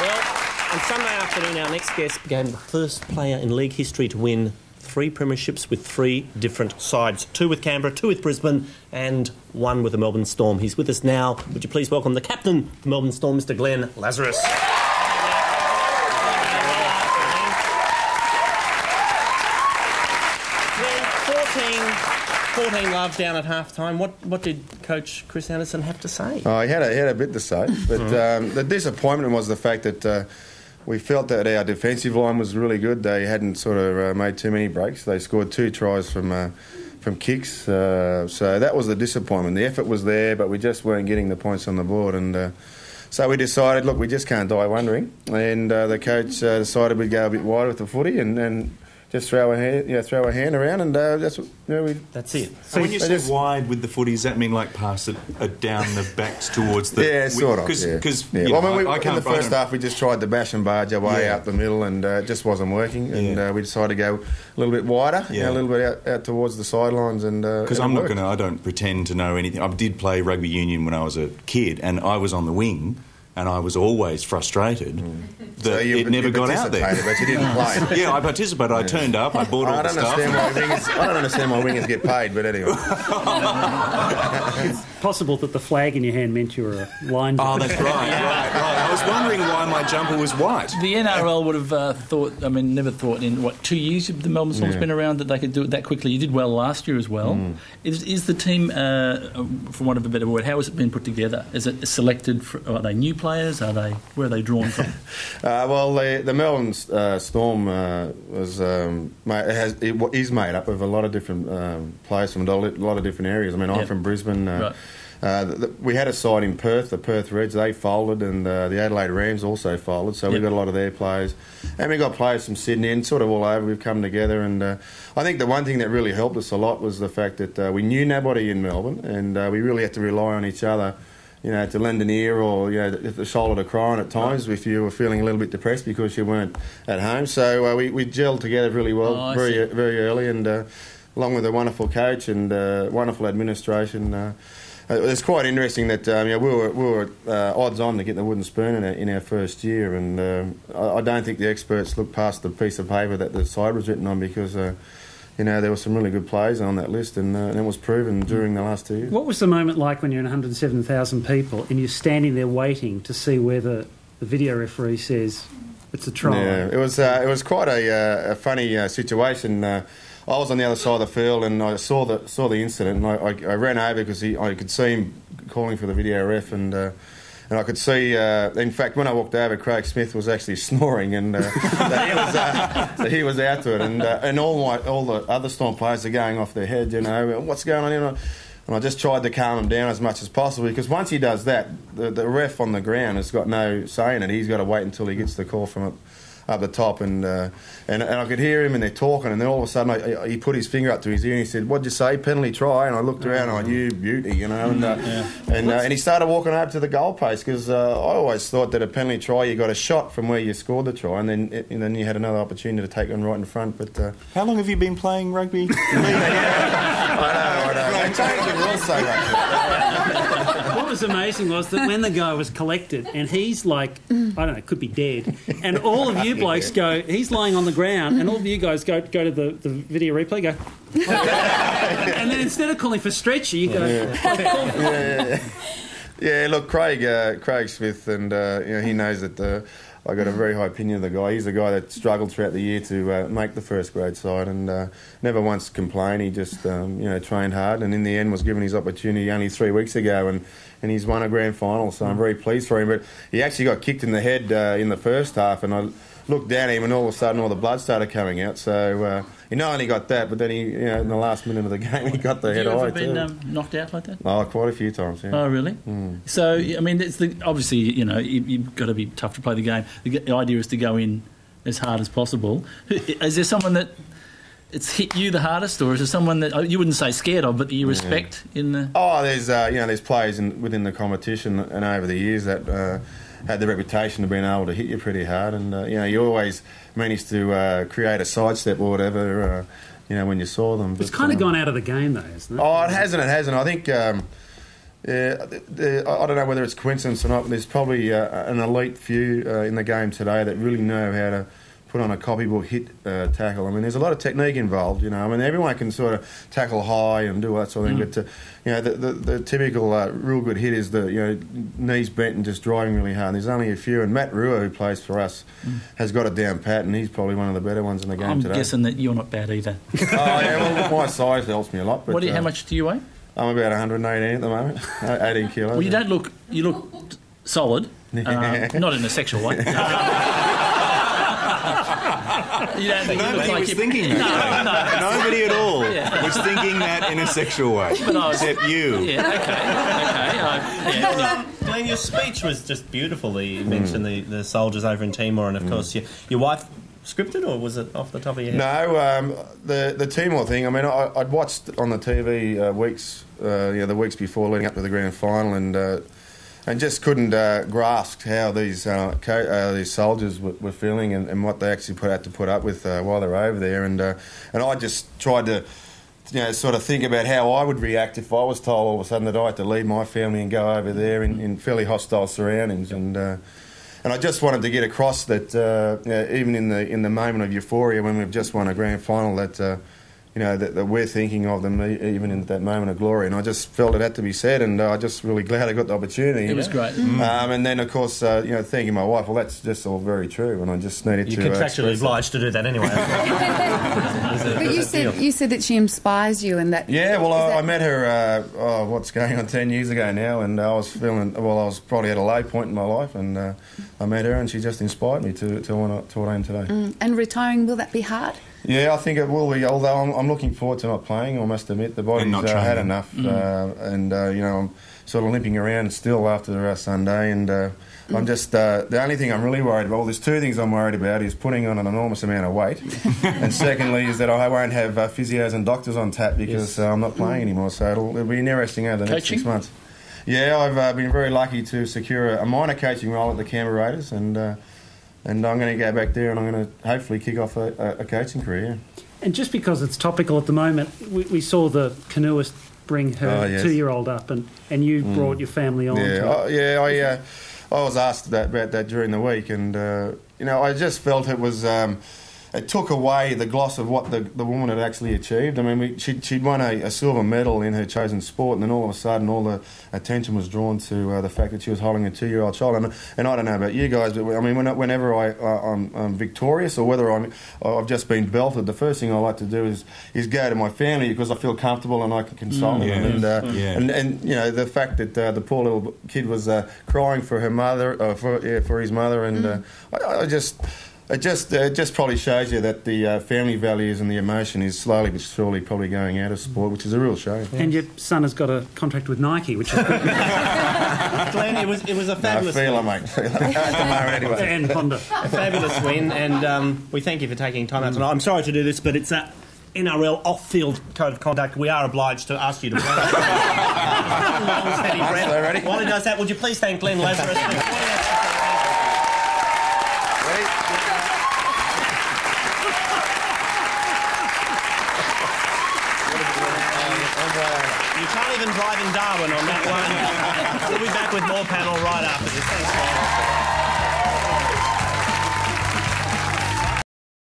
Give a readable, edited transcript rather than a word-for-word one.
Well, on Sunday afternoon, our next guest became the first player in league history to win 3 premierships with 3 different sides. 2 with Canberra, 2 with Brisbane, and 1 with the Melbourne Storm. He's with us now. Would you please welcome the captain of the Melbourne Storm, Mr. Glenn Lazurus. 14 love down at half-time. What did Coach Chris Anderson have to say? Oh, he had a bit to say, but the disappointment was the fact that we felt that our defensive line was really good. They hadn't sort of made too many breaks. They scored 2 tries from kicks, so that was the disappointment. The effort was there, but we just weren't getting the points on the board, and so we decided, look, we just can't die wondering, and the coach decided we'd go a bit wider with the footy and just throw a hand around, and that's what That's it. So when you say wide with the footy, does that mean like pass it down the backs towards the? Yeah, sort of. Because Well, in the first half, we just tried to bash and barge our way out the middle, and it just wasn't working. And we decided to go a little bit wider, a little bit out towards the sidelines. And because I don't pretend to know anything. I did play rugby union when I was a kid, and I was on the wing. And I was always frustrated that it never got out there. But you didn't play. Yeah, I participated. I turned up. I bought all the stuff. I don't understand why wingers get paid, but anyway. It's possible that the flag in your hand meant you were a line jumper. Oh, that's right. I was wondering why my jumper was white. The NRL would have never thought in, 2 years the Melbourne Storm's been around that they could do it that quickly. You did well last year as well. Is the team, for want of a better word, how has it been put together? Is it selected, are they new players? Where are they drawn from? The Melbourne Storm is made up of a lot of different players from a lot of different areas. I mean, I'm from Brisbane. Right. We had a side in Perth, the Perth Reds, they folded, and the Adelaide Rams also folded, so we got a lot of their players. And we got players from Sydney, and sort of all over, we've come together. And I think the one thing that really helped us a lot was the fact that we knew nobody in Melbourne, and we really had to rely on each other, to lend an ear or, the shoulder to cry on at times if you were feeling a little bit depressed because you weren't at home. So we gelled together really well very early, and along with a wonderful coach and wonderful administration. It's quite interesting that we were odds on to get the wooden spoon in our first year, and I don't think the experts looked past the piece of paper that the side was written on because there were some really good players on that list, and it was proven during the last 2 years. What was the moment like when you're in 107,000 people and you're standing there waiting to see whether the video referee says it's a try? Yeah, it was quite a funny situation. I was on the other side of the field and I saw the incident, and I ran over because I could see him calling for the video ref, and I could see, in fact, when I walked over, Craig Smith was actually snoring, and that he was out to it, and all the other Storm players are going off their head, what's going on here? And I just tried to calm him down as much as possible, because once he does that, the ref on the ground has got no say in it. He's got to wait until he gets the call from up the top, and I could hear him, and they're talking, and then all of a sudden he put his finger up to his ear and he said, "What'd you say? Penalty try?" And I looked around and I knew beauty, and he started walking over to the goalpost, because I always thought that a penalty try, you got a shot from where you scored the try, and then you had another opportunity to take one right in front. But how long have you been playing rugby? I know. They changed the rules so much. What was amazing was that when the guy was collected, and he's like, I don't know, could be dead, and all of you blokes go, he's lying on the ground, and all of you guys go to the video replay, go, and then instead of calling for stretcher, you go, Yeah, look, Craig Smith, and he knows that I got a very high opinion of the guy. He's a guy that struggled throughout the year to make the first grade side, and never once complained. He just trained hard, and in the end was given his opportunity only 3 weeks ago, and he's won a grand final. So I'm very pleased for him. But he actually got kicked in the head in the first half, and I looked down at him, and all of a sudden all the blood started coming out. So he not only got that, but then he, in the last minute of the game, he got the head eye. Have you ever been knocked out like that? Oh, quite a few times. Yeah. Oh, really? So I mean, obviously, you've got to be tough to play the game. The idea is to go in as hard as possible. Is there someone that it's hit you the hardest, or is there someone that you wouldn't say scared of, but that you respect in the? Oh, there's players within the competition and over the years that had the reputation of being able to hit you pretty hard, and you always managed to create a sidestep or whatever. When you saw them, it's kind of gone out of the game, though, isn't it? Oh, it hasn't. I think Yeah, I don't know whether it's coincidence or not, but there's probably an elite few in the game today that really know how to put on a copybook hit tackle. I mean, there's a lot of technique involved, you know. I mean, everyone can sort of tackle high and do all that sort of thing, but, you know, the typical real good hit is the, you know, knees bent and just driving really hard. And there's only a few, and Matt Rua, who plays for us, has got it down pat, and he's probably one of the better ones in the game today. I'm guessing that you're not bad either. Oh, yeah, well, my size helps me a lot. But, How much do you weigh? I'm about 118 at the moment, 18 kilos. Well, you look solid, not in a sexual way. Nobody was thinking that. Nobody at all was thinking that in a sexual way, except you. Yeah, okay. Glenn, your speech was just beautiful. You mentioned the soldiers over in Timor, and of course your wife scripted, or was it off the top of your head? No, the Timor thing. I mean, I'd watched on the TV the weeks before leading up to the grand final, and just couldn't grasp how these soldiers were feeling and what they actually had to put up with while they were over there. And I just tried to, you know, sort of think about how I would react if I was told all of a sudden that I had to leave my family and go over there in fairly hostile surroundings. And I just wanted to get across that even in the moment of euphoria when we've just won a grand final, that you know, that we're thinking of them even in that moment of glory. And I just felt it had to be said, and I'm just really glad I got the opportunity. It was great. And then, of course, you know, thanking my wife, well, that's just all very true, and I just needed to... You're contractually obliged to do that anyway. But you said that she inspires you, and that... Yeah, well, I met her, what's going on, 10 years ago now, and I was feeling... Well, I was probably at a low point in my life, and I met her, and she just inspired me to what I am today. And retiring, will that be hard? Yeah, I think it will be, although I'm looking forward to not playing, I must admit. The body's had enough, and, you know, I'm sort of limping around still after Sunday, and I'm just... the only thing I'm really worried about, well, there's two things I'm worried about, is putting on an enormous amount of weight, and secondly is that I won't have physios and doctors on tap because I'm not playing anymore, so it'll be interesting over the next 6 months. Yeah, I've been very lucky to secure a minor coaching role at the Canberra Raiders, and I'm going to go back there and I'm going to hopefully kick off a coaching career. Yeah. And just because it's topical at the moment, we saw the canoeist bring her 2-year-old up, and you brought your family on. I was asked about that during the week, and you know, I just felt it was... it took away the gloss of what the woman had actually achieved. I mean, she'd won a silver medal in her chosen sport, and then all of a sudden all the attention was drawn to the fact that she was holding a 2-year-old child. And I don't know about you guys, but I mean, whenever I'm victorious or whether I've just been belted, the first thing I like to do is go to my family because I feel comfortable and I can console them. And you know, the fact that the poor little kid was crying for her mother, for his mother, and It just probably shows you that the family values and the emotion is slowly but surely probably going out of sport, which is a real shame. And your son has got a contract with Nike, which is good. Glenn, it was a fabulous win. Mate. Anyway. And Honda. A fabulous win, and we thank you for taking time out tonight. I'm sorry to do this, but it's a NRL off-field code of conduct. We are obliged to ask you to play. While he does that, would you please thank Glenn Lazurus for joining us? You can't even drive in Darwin on that one. We'll be back with more panel right after this. Thanks, man.